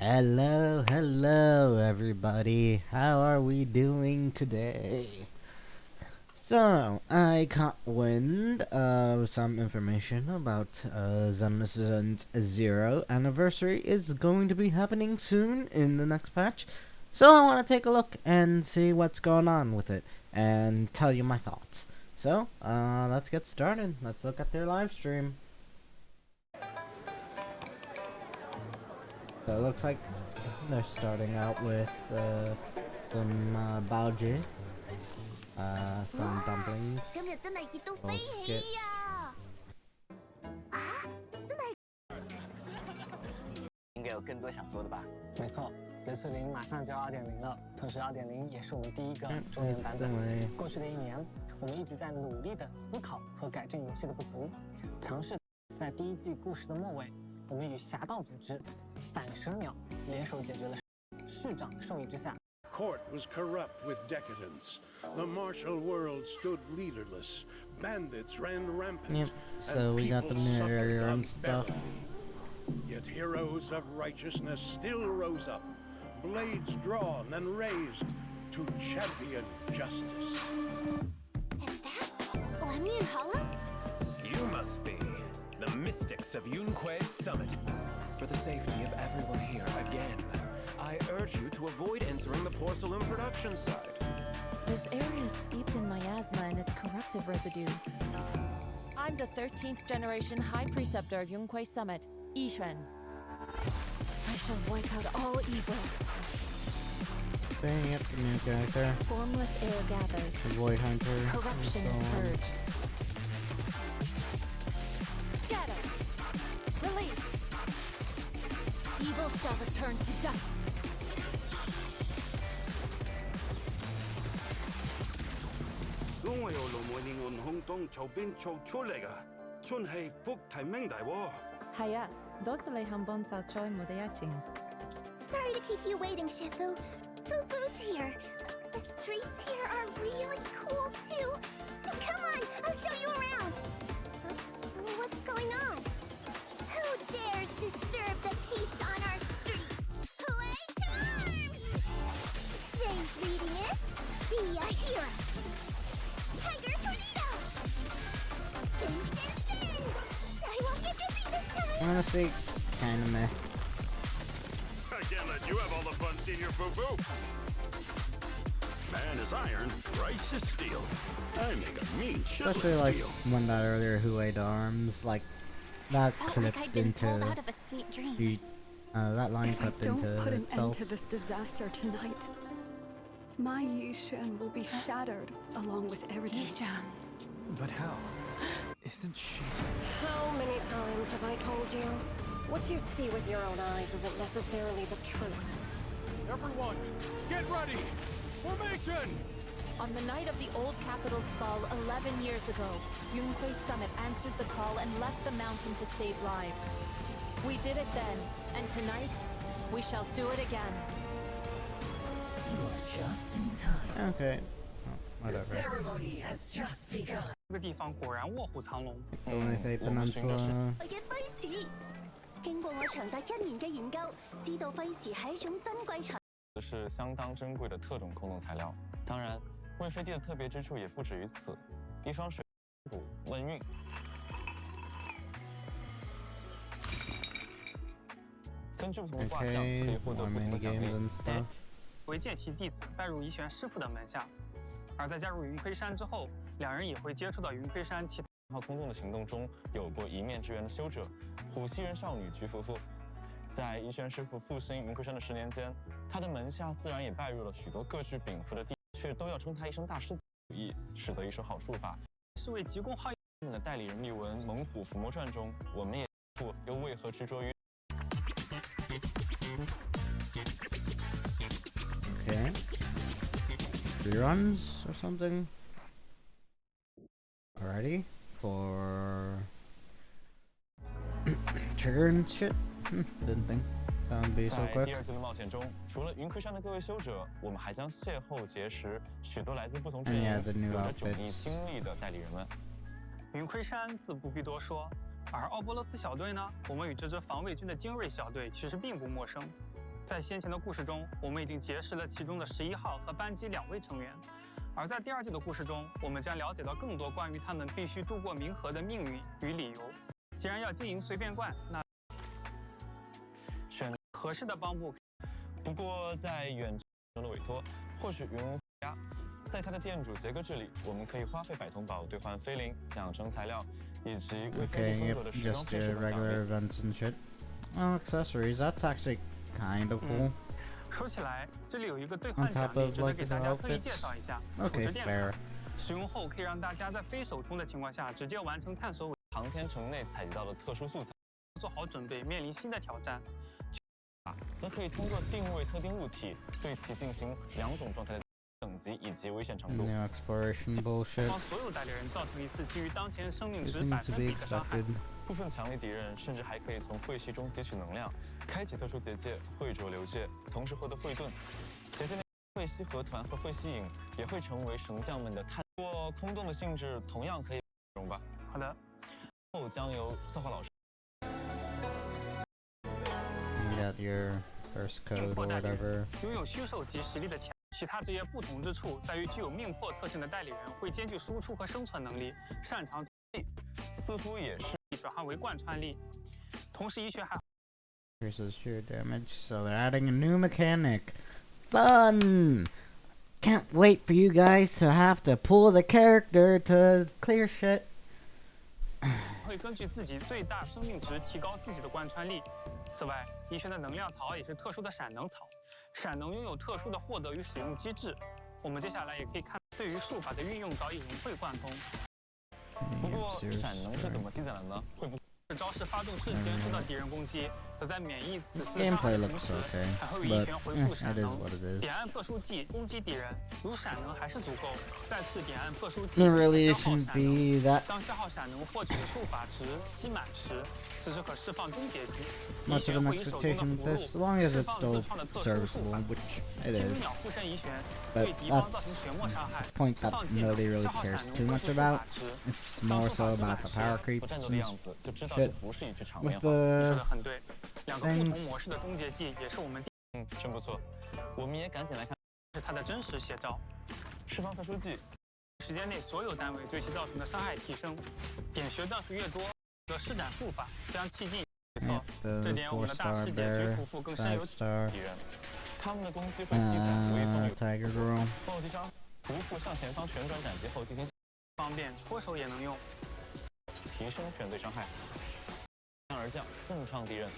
Hello, everybody. How are we doing today? So, I caught wind of some information about Zenless's 0 anniversary is going to be happening soon in the next patch. So, I want to take a look and see what's going on with it and tell you my thoughts. So, let's get started. Let's look at their live stream. So, it looks like they're starting out with some baoji, some dumplings, skit. 应该有更多想说的吧？没错，节次零马上就要2.0了，同时2.0也是我们第一个周年版本。过去的1年，我们一直在努力的思考和改正游戏的不足，尝试在第1季故事的末尾，我们与侠盗组织、反蛇鸟联手解决了市长的授意之下。 Court was corrupt with decadence. The martial world stood leaderless. Bandits ran rampant. Yep. So we got the mirror and stuff. Yet heroes of righteousness still rose up, blades drawn and raised to champion justice. Is that Lemnian Hollow? You must be the mystics of Yunque's summit. For the safety of everyone here again, I urge you to avoid entering the porcelain production site. This area is steeped in miasma and its corruptive residue. I'm the 13th generation High Preceptor of Yunquei Summit, Yixuan. I shall wipe out all evil. Bang up the new character. Formless air gathers. The Void Hunter. Corruption is purged. Scatter! Release! Evil shall return to dust. Hiya, dosale hambon sa choi modayachin. Sorry to keep you waiting, Shifu. Fufu's here. The streets here are really cool, too. Come on, I'll show you around. What's going on? Who dares disturb the peace on our streets? Play to arms! Today's reading is Be a Hero. Tiger Tornado! Spin, spin, spin! I won't get dizzy this time! Honestly, kinda meh. I can't let you have all the fun, Senior Fufu. Man is iron, rice is steel. I make a mean Especially like when that earlier Huade Arms, like that clipped into Out of a sweet dream. the that line If I clipped don't into put an itself. end to this disaster tonight, my Yixuan will be shattered along with everything. But how? Isn't she? How many times have I told you? What you see with your own eyes isn't necessarily the truth. Everyone, get ready! Formation! On the night of the old capital's fall 11 years ago, Yunquei Summit answered the call and left the mountain to save lives. We did it then, and tonight, we shall do it again. Okay. Oh, whatever. 这个地方果然卧虎藏龙。 Only Peninsula. 我嘅飛馳，經過我長達1年嘅研究，知道飛馳係一種珍貴材。是相当珍贵的特种空洞材料。当然，问飞地的特别之处也不止于此，一双水补问运。根据不同的卦象，可以获得不同的奖励。为见其弟子拜入怡玄师傅的门下，而在加入云窥山之后，两人也会接触到云窥山其他号空洞的行动中，有过一面之缘的修者虎溪人少女菊夫妇。 在怡玄师傅复兴云窥山的10年间，他的门下自然也拜入了许多各具禀赋的弟，却都要称他一声大师子武艺，使得一手好术法。是为急公好的代理人例文《猛虎伏魔传》中，我们也复又为何执着于Okay. Reruns or something? Alrighty. For trigger and shit? Didn't think that would be so 在 quick. 第2季的冒险中，除了云窥山的各位修者，我们还将邂逅结识许多来自不同阵营、有着迥异经历的代理人们。云窥山自不必多说，而奥波罗斯小队呢，我们与这支防卫军的精锐小队其实并不陌生。在先前的故事中，我们已经结识了其中的11号和班机2位成员，而在第2季的故事中，我们将了解到更多关于他们必须渡过冥河的命运与理由。既然要经营随便罐，那选合适的帮部。不过在远程的委托，或许云无家，在他的店主杰哥这里，我们可以花费100铜宝兑换菲林、养成材料以及为风格的时装配饰和奖励。Accessories, that's actually kind of cool. 说起来，这里有一个兑换奖励，值得给大家特意介绍一下。储值电卡，使用后可以让大家在非手通的情况下直接完成探索航天城内采集到的特殊素材，做好准备面临新的挑战。则可以通过定位特定物体，对其进行2种状态的等级以及危险程度。帮所有代理人造成一次基于当前生命值100%的伤害。部分强力敌人甚至还可以从晦息中汲取能量，开启特殊结界晦浊流界，同时获得晦盾。结界内晦息河团和晦息影也会成为神将们的探。不过空洞的性质同样可以容吧。好的。后将由策划老师。Got your first code or whatever. 拥有虚兽级实力的其他职业不同之处在于，具有命魄特性的代理人会兼具输出和生存能力，擅长似乎也是转化为贯穿力。同时，医学还 Increases sheer damage, so they're adding a new mechanic. Fun! Can't wait for you guys to have to pull the character to clear shit. 会根据自己最大生命值提高自己的贯穿力。此外，医学的能量槽也是特殊的闪能槽，闪能拥有特殊的获得与使用机制。我们接下来也可以看，对于术法的运用早已融会贯通。不过，闪能是怎么积攒的呢？会不会招式发动瞬间受到敌人攻击，则在免疫此次伤害的同时，还会以一拳回复闪能。点按特殊技攻击敌人，如闪能还是足够，再次点按特殊技消耗闪能。当消耗闪能获取的术法值积满时，此时可释放终结技。遗旋会以手中的符箓释放自创的特殊术法。轻秒附身遗旋对敌方造成血沫伤害。Point that nobody really cares too much about. It's more so about the power creep. 你说的很对，2个不同模式的终结技也是我们真不错。我们也赶紧来看，是它的真实写照。释放特殊技，时间内所有单位对其造成的伤害提升，点穴段数越多，则施展术法将气劲。没错，这点我们的大师姐菊夫妇更深有体验。他们的攻击会积攒微风雨。暴击伤，夫妇向前方旋转斩击后进行方便，脱手也能用。提升全队伤害，降而降，重创敌人。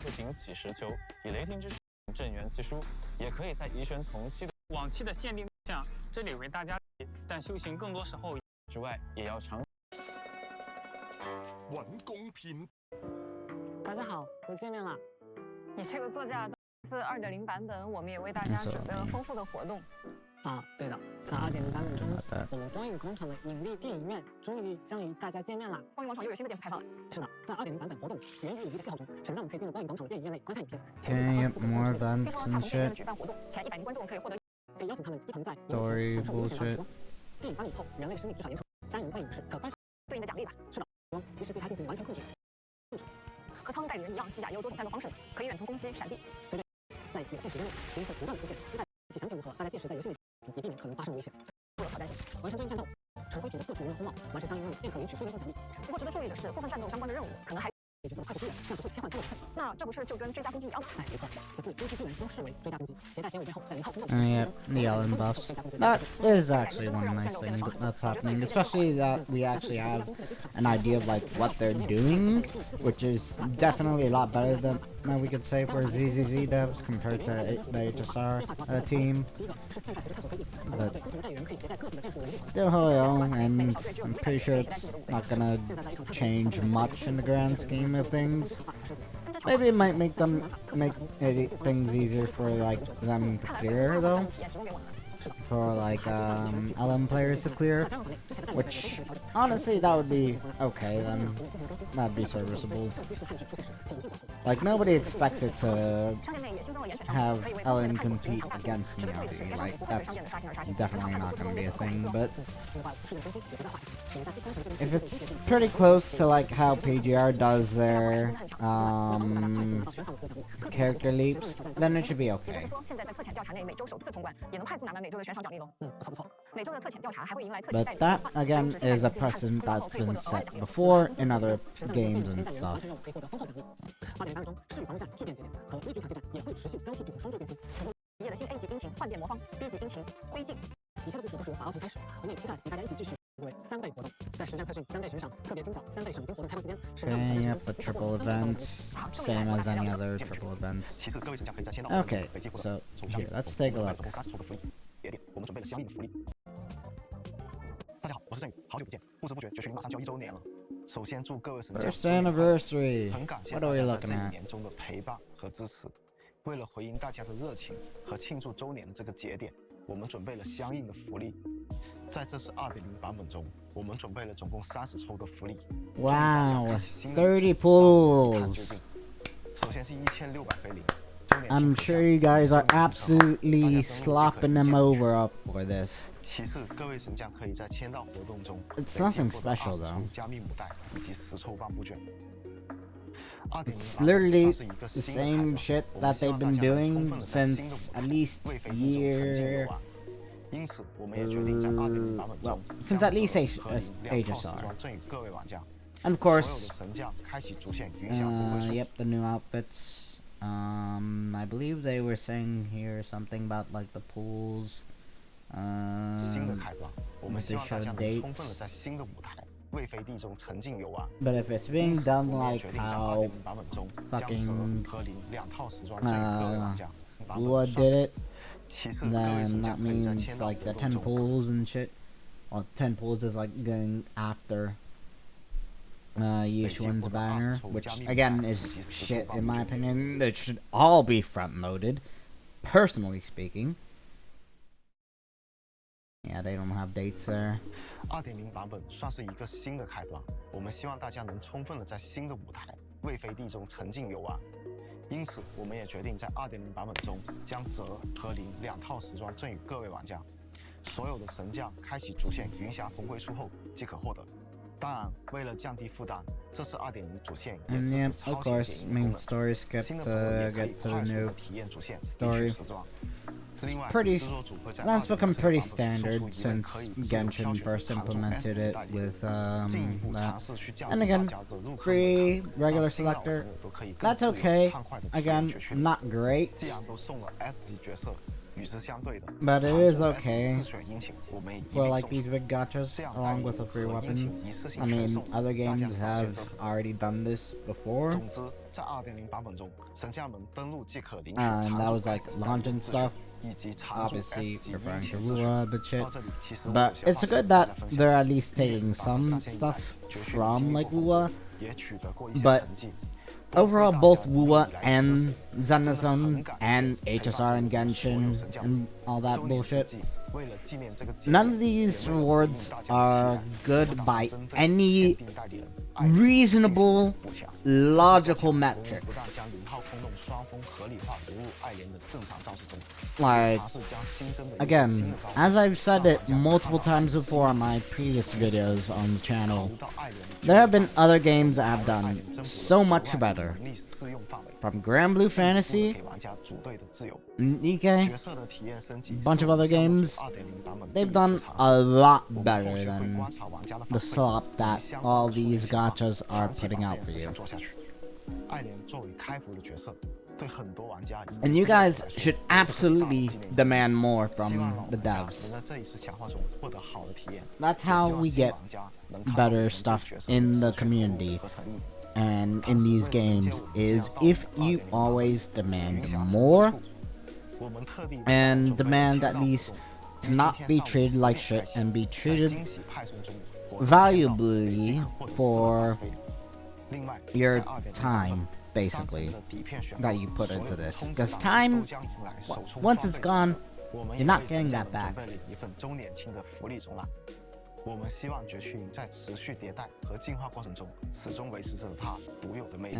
会顶起石球，以雷霆之势镇元气书，也可以在遗旋同期的往期的限定项，这里为大家，但修行更多时候之外，也要尝。揾公片。大家好，又见面了。你这个座驾的2.0版本，我们也为大家准备了丰富的活动。啊，对的，在2.0版本中，我们光影广场的引力电影院终于将与大家见面了。光影广场又有新的电影开放了。是的，在2.0版本活动源于引力的信号中，选项可以进入光影广场的电影院内观看影片。more events 听说茶公电影院举办活动，前100名观众可以获得，可以邀请他们一同在影院享受无限的时光。电影发映后，人类生命至少延长。单人观影是可观对应的奖励吧。是的，及时对它进行完全控制。和苍蝇代理人一样，机甲也有多种战斗方式，可以远程攻击、闪避。随着在有限时间内，敌人会不断的出现，击败其详情如何，大家届时在游戏内以避免可能发生的危险。为了挑战性，完成对应战斗，成为组的各处人员风貌，完成相应任务便可领取费用和奖励。不过值得注意的是，部分战斗相关的任务可能还角色快速支援，但不会切换战斗部分。那这不是就跟追加攻击一样吗？哎，没错，此次追击支援将视为追加攻击，携带显尾背后，在0号通道。Yeah, the Allen buffs. That is actually one nice thing that's happening, especially that we actually have an idea of like what they're doing, which is definitely a lot better than we could say for ZZZ devs compared to the HSR team. But still, and I'm pretty sure it's not gonna change much in the grand scheme of things. Maybe it might make things easier for like them to clear though. for like LM players to clear, which honestly that would be okay. Then that'd be serviceable. Like nobody expects it to have Ellen compete against Miyabi. Like that's definitely not gonna be a thing. But if it's pretty close to like how PGR does their character leaps, then it should be okay. But that again is a precedent that's been set before in other games and stuff. Okay, yep, a triple events, same as any other triple events. Okay, so here, let's take a look. First anniversary. What are we looking at? 为了回应大家的热情和庆祝周年的这个节点，我们准备了相应的福利。在这次2.0版本中，我们准备了总共30抽的福利。Wow, 30 pools. 首先是1600菲林。I'm sure you guys are absolutely slopping them over up for this. 其次，各位神将可以在签到活动中 It's nothing special though. 加密母带以及10抽帆布卷。 It's literally the same shit that they've been doing since at least year. Well, since at least HSR. And of course, yep, the new outfits. I believe they were saying here something about like the pools. They showed dates. But if it's being done like how fucking Lua did it, then that means like the 10 pools and shit. Well, 10 pools is like going after Yishuan's banner, which again is shit in my opinion. It should all be front loaded, personally speaking. Yeah, they don't have dates there. 2.0版本算是一个新的开端，我们希望大家能充分的在新的舞台未飞地中沉浸游玩。因此，我们也决定在2.0版本中将折和零2套时装赠予各位玩家。所有的神将开启主线云霞同归出后即可获得。当然，为了降低负担，这次2.0主线也支持超级联营功能。新的朋友也可以快速的体验主线领取时装。 That's become pretty standard since Genshin first implemented it with that. And again, free regular selector. That's okay. Again, not great. But it is okay for like these big gachas along with a free weapon. I mean, other games have already done this before. And that was like launch and stuff. Obviously referring to Lua, but shit. But it's good that they're at least taking some stuff from like Lua. But overall, both Lua and Zenless and HSR and Genshin and all that bullshit, none of these rewards are good by any reasonable, logical metric. Like, again, as I've said it multiple times before on my previous videos on the channel, there have been other games that have done so much better. From Grand Blue Fantasy, Nikkei, a bunch of other games, they've done a lot better than the slop that all these gachas are putting out for you. And you guys should absolutely demand more from the devs. That's how we get better stuff in the community and in these games, is if you always demand more and demand at least to not be treated like shit and be treated valuably for your time, basically, that you put into this. Because time, once it's gone, 我们 You're 也 not 为 getting 神将 that 们准 back. 备了一份周年庆的福利中啦。我们希望绝区营在持续迭代和进化过程中，始终维持着它独有的魅力。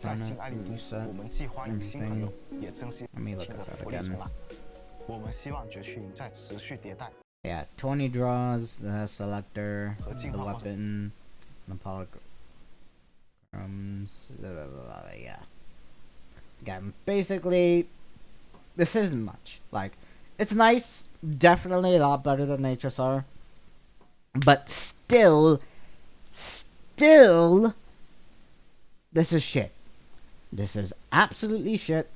在新爱丽都，我们既欢迎新朋友，也珍惜新的福利中啦。我们希望绝区营在持续迭代。Yeah, 20 draws, the selector, the weapon, the polychrome, yeah. Again, basically, this isn't much. Like, it's nice, definitely a lot better than HSR. But still, this is shit. This is absolutely shit.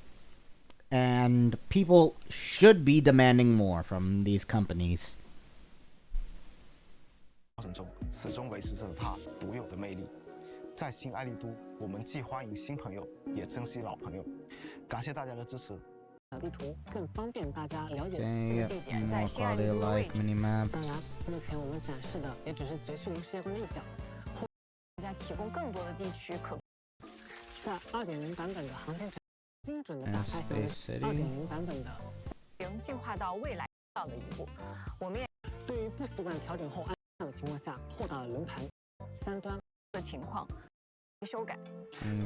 And people should be demanding more from these companies. 过程中，始终维持着它独有的魅力。在新爱丽都，我们既欢迎新朋友，也珍惜老朋友。感谢大家的支持。小地图更方便大家了解。 地点在新爱丽都的位置。当然，目前我们展示的也只是绝区零世界观的一角，后大家提供更多的地区可。在2.0版本的航天城。 精准的打开小2.0版本的进化到未来到的一步，我们也对于不习惯调整后安上的情况下，扩大了轮盘3端的情况修改。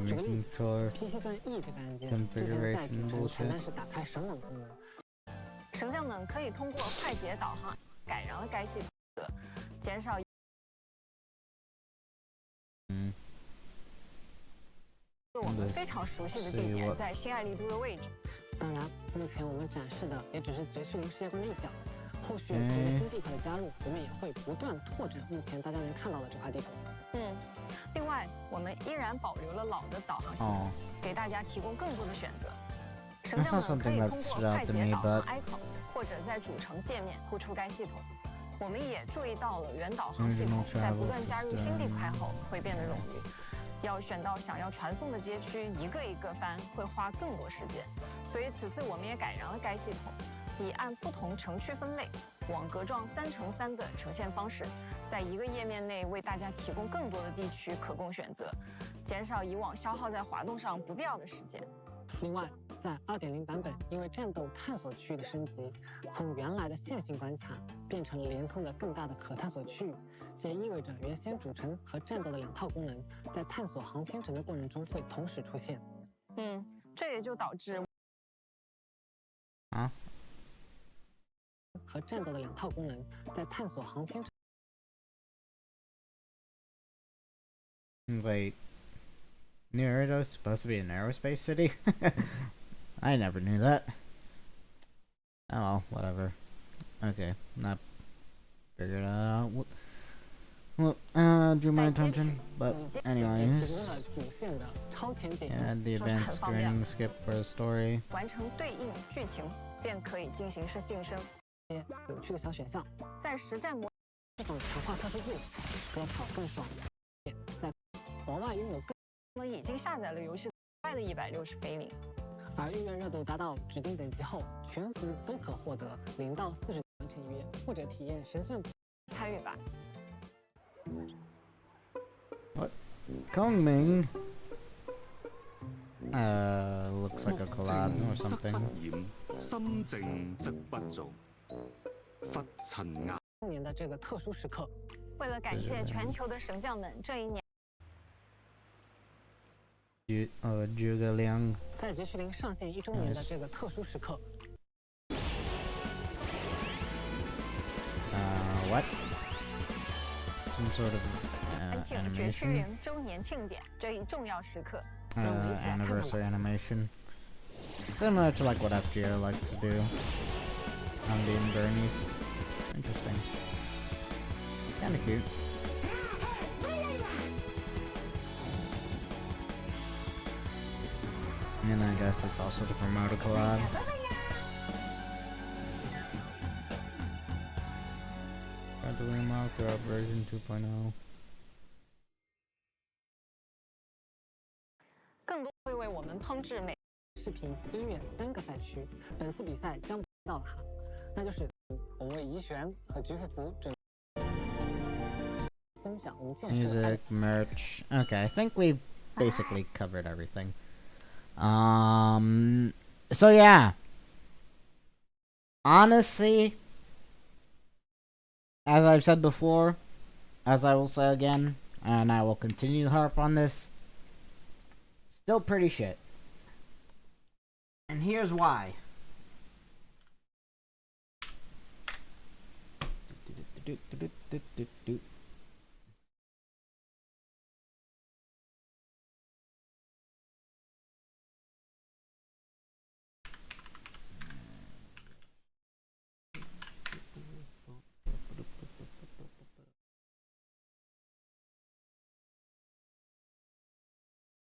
举个例子 ，PC 端 E 这个按键之前在主城前端是打开神猛功能，神将们可以通过快捷导航改良了该系统的，减少。 我们非常熟悉的地点在新爱丽都的位置。当然，目前我们展示的也只是绝区零世界观的一角。后续随着新地块的加入，我们也会不断拓展目前大家能看到的这块地图。另外，我们依然保留了老的导航系统，给大家提供更多的选择。神将们可以通过快捷导航 icon 或者在主城界面呼出该系统。我们也注意到了原导航系统在不断加入新地块后会变得冗余。 要选到想要传送的街区，一个一个翻会花更多时间，所以此次我们也改良了该系统，以按不同城区分类，网格状3×3的呈现方式，在一个页面内为大家提供更多的地区可供选择，减少以往消耗在滑动上不必要的时间。另外，在2.0版本，因为战斗探索区域的升级，从原来的线性关卡变成了连通的更大的可探索区域。 这也意味着原先主城和战斗的2套功能，在探索航天城的过程中会同时出现。这也就导致和战斗的2套功能在探索航天城。Wait, Naruto's supposed to be an aerospace city? I never knew that. Oh well, whatever. Okay, not figured out. Well, drew my attention, but anyways. Yeah, the advanced screening skip for the story. 完成对应剧情，便可以进行晋升。有趣的小选项，在实战模这种强化特殊技能，割草更爽。在往外拥有更，我们已经下载了游戏外的160菲林，而预愿热度达到指定等级后，全服都可获得0到40完成预言，或者体验神算参与吧。 What? Kongming? Looks like a collab or something. 心靜則不造，忽塵壓。年的这个特殊时刻，为了感谢全球的神将们这一年，诸葛亮在绝区零上线1周年的这个特殊时刻。What? Some sort of 庆绝区零周年庆典这一重要时刻。Anniversary animation. Similar to like what FGO likes to do. Andy and Bernie's. Interesting. Kinda cute. And I guess it's also to promote a collab. Gradually mark up version 2.0. 更多会为我们烹制美视频、音乐3个赛区。本次比赛将到了哈，那就是我们为怡璇和菊福福准分享我们建设的 music, merch. Okay, I think we've basically covered everything. So yeah. honestly, as I've said before, as I will say again, and I will continue to harp on this, still pretty shit. And here's why.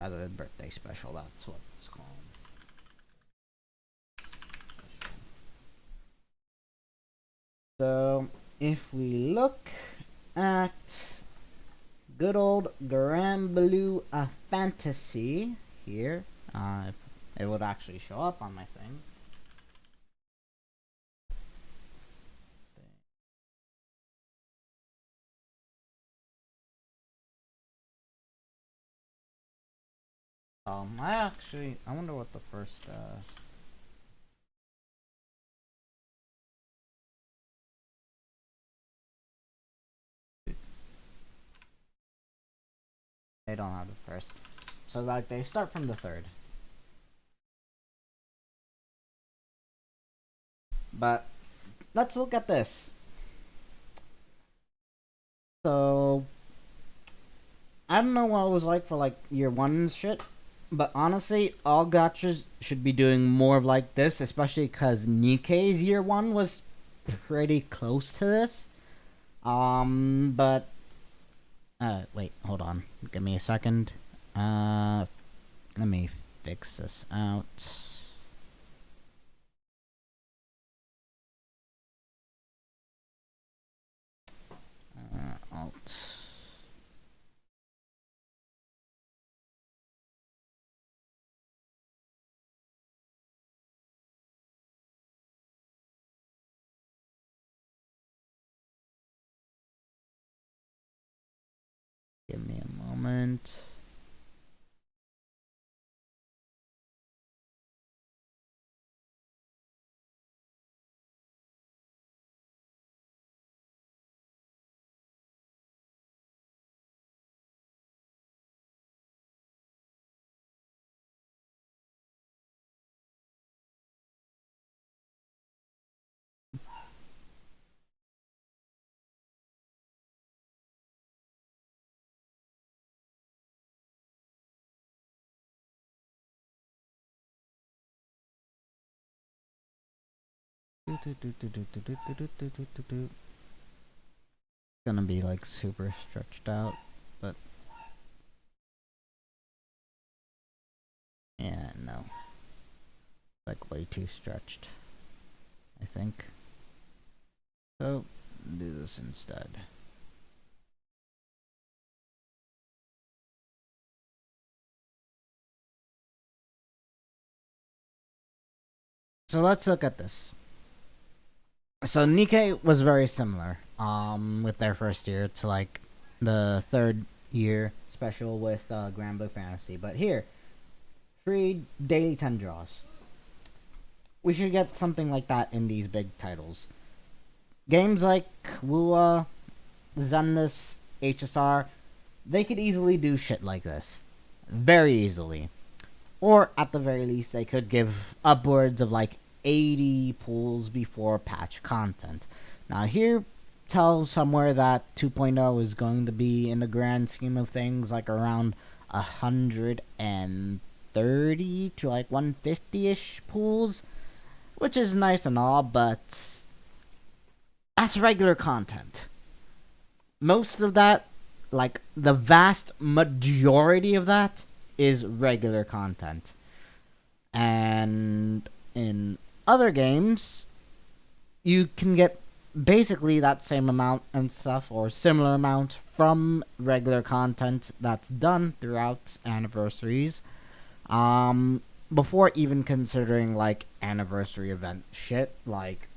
Other than birthday special, that's what it's called. So, if we look at good old Granblue Fantasy here, it would actually show up on my thing. I wonder what the first, they don't have the first. So, like, they start from the third. But, let's look at this. So, I don't know what it was like for, like, year one and shit. But honestly, all gachas should be doing more of like this, especially because Nikkei's year one was pretty close to this. But wait, hold on, give me a second. Let me fix this out. Alt. Give me a moment. Gonna be like super stretched out, but yeah, no, like way too stretched, I think. So do this instead. So let's look at this. So Nikkei was very similar, with their first year to like the third year special with Grand Blue Fantasy. But here, free daily 10 draws. We should get something like that in these big titles. Games like Wua, Zenless, HSR, they could easily do shit like this. Very easily. Or at the very least, they could give upwards of like 80 pulls before patch content. Now here tells somewhere that 2.0 is going to be in the grand scheme of things like around 130 to like 150-ish pulls, which is nice and all, but that's regular content. Most of that, like the vast majority of that, is regular content. And in other games, you can get basically that same amount and stuff, or similar amount, from regular content that's done throughout anniversaries. Before even considering like anniversary event shit, like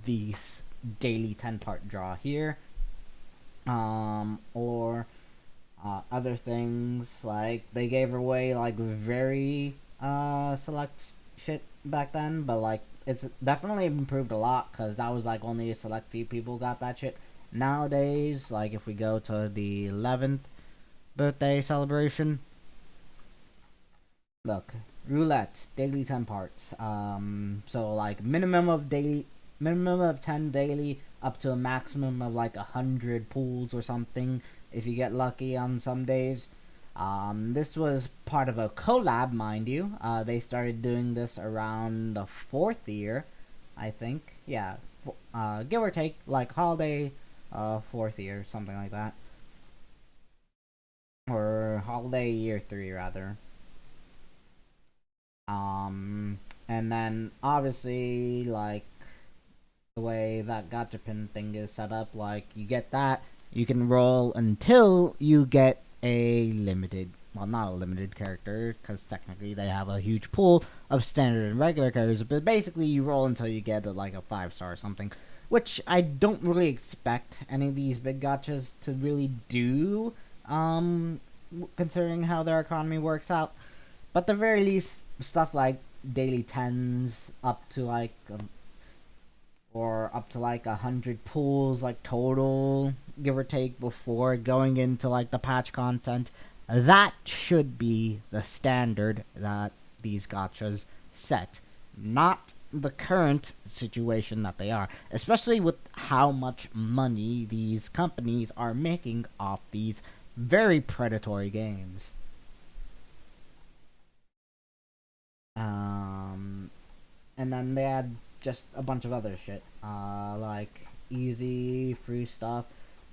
these daily 10-part draw here. Or other things like they gave away like very select shit back then, but like it's definitely improved a lot because that was like only a select few people got that shit. Nowadays, like if we go to the 11th birthday celebration, look, roulette, daily 10 parts. So like minimum of 10 daily, up to a maximum of like 100 pools or something if you get lucky on some days. This was part of a collab, mind you. They started doing this around the 4th year, I think. Yeah, give or take, like holiday, 4th year, something like that. Or holiday year 3, rather. And then obviously, like, the way that gachapin thing is set up, like, you get that, you can roll until you get a limited, well, not a limited character, because technically they have a huge pool of standard and regular characters, but basically you roll until you get like a 5-star or something, which I don't really expect any of these big gachas to really do, considering how their economy works out. But at the very least, stuff like daily 10s up to like or up to like 100 pools, like total, give or take, before going into like the patch content, that should be the standard that these gachas set, not the current situation that they are, especially with how much money these companies are making off these very predatory games. And then they had just a bunch of other shit, like easy free stuff.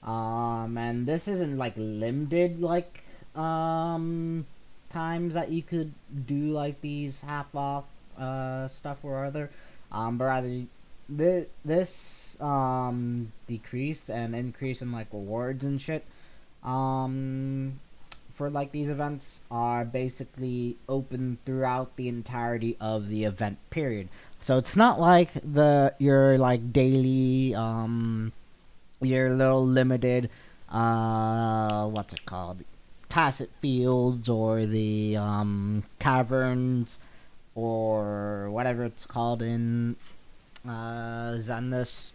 And this isn't like limited, like times that you could do like these half off stuff or other. But rather this decrease and increase in like rewards and shit. For like these events are basically open throughout the entirety of the event period. So it's not like your like daily your little limited what's it called? Tacit fields or the caverns or whatever it's called in Zenless.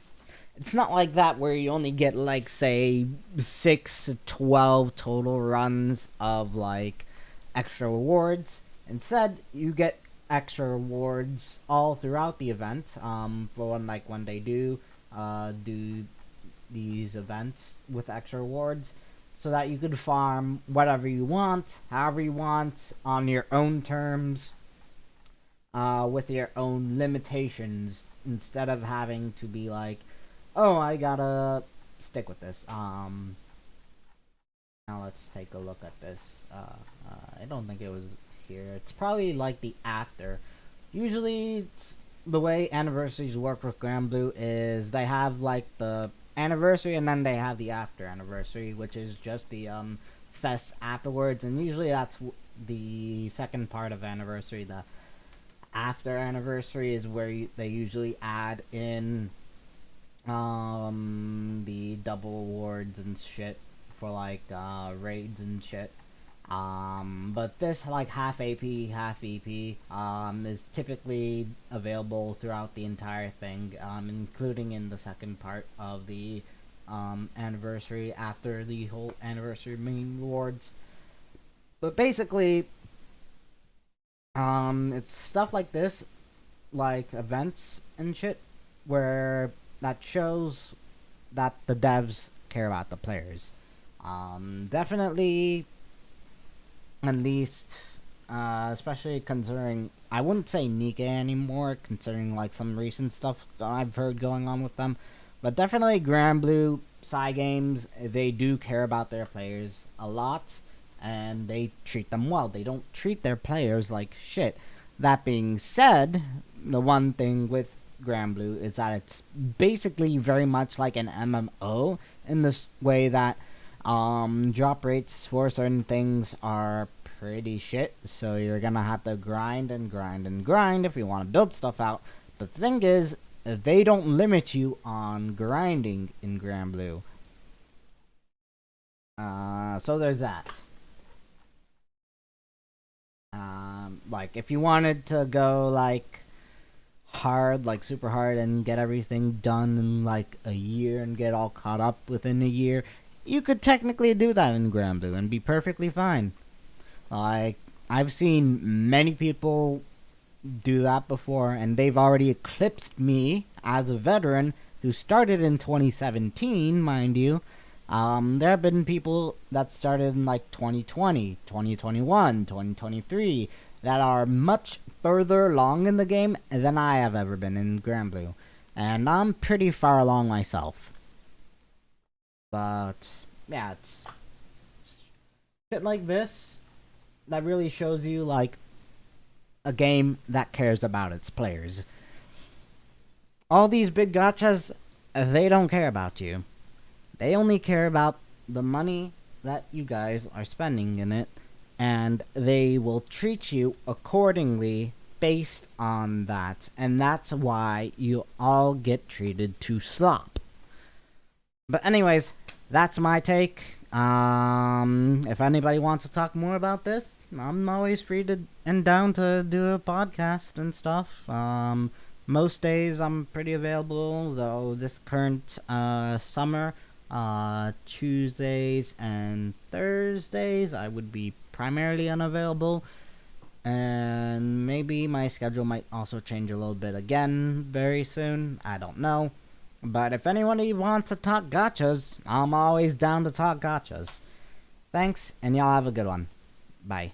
It's not like that where you only get like say 6 to 12 total runs of like extra rewards. Instead, you get extra rewards all throughout the event. For when they do these events with extra rewards, so that you could farm whatever you want, however you want, on your own terms, with your own limitations, instead of having to be like, oh, I gotta stick with this. Now let's take a look at this. I don't think it was here. It's probably like the after. Usually, the way anniversaries work with Granblue is they have like the anniversary and then they have the after anniversary, which is just the fest afterwards. And usually that's the second part of anniversary. The after anniversary is where they usually add in the double awards and shit for like raids and shit. But this like half AP, half EP is typically available throughout the entire thing, including in the second part of the anniversary after the whole anniversary main rewards. But basically, it's stuff like this, like events and shit, where that shows that the devs care about the players. Definitely, at least, especially considering, I wouldn't say Nikke anymore, considering like some recent stuff I've heard going on with them, but definitely Granblue, Cygames, they do care about their players a lot, and they treat them well. They don't treat their players like shit. That being said, the one thing with Granblue is that it's basically very much like an MMO in this way that drop rates for certain things are pretty shit, so you're gonna have to grind and grind and grind if you want to build stuff out. But the thing is, they don't limit you on grinding in Granblue. So there's that. Like if you wanted to go like hard, like super hard, and get everything done in like a year and get all caught up within a year, you could technically do that in Granblue and be perfectly fine. Like I've seen many people do that before, and they've already eclipsed me as a veteran who started in 2017, mind you. There have been people that started in like 2020, 2021, 2023 that are much further along in the game than I have ever been in Granblue. And I'm pretty far along myself. But, yeah, it's shit like this that really shows you, like, a game that cares about its players. All these big gachas, they don't care about you. They only care about the money that you guys are spending in it, and they will treat you accordingly based on that. And that's why you all get treated to slop. But anyways, that's my take. If anybody wants to talk more about this, I'm always free to and down to do a podcast and stuff. Most days I'm pretty available, though this current summer, Tuesdays and Thursdays I would be primarily unavailable, and maybe my schedule might also change a little bit again very soon. I don't know. But if anybody wants to talk gachas, I'm always down to talk gachas. Thanks, and y'all have a good one. Bye.